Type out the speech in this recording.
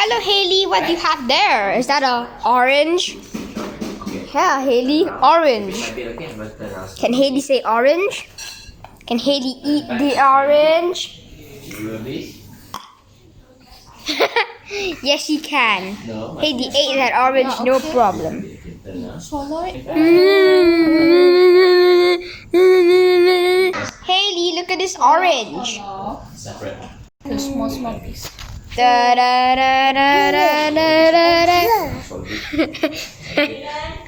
Hello, Hayley. What do you have there? Is that a orange? Yeah, Hayley, orange. Can Hayley say orange? Can Hayley eat the orange? Yes, she can. Hayley ate that orange, no problem. Hayley, look at this orange. Small piece. Da da da da da da da.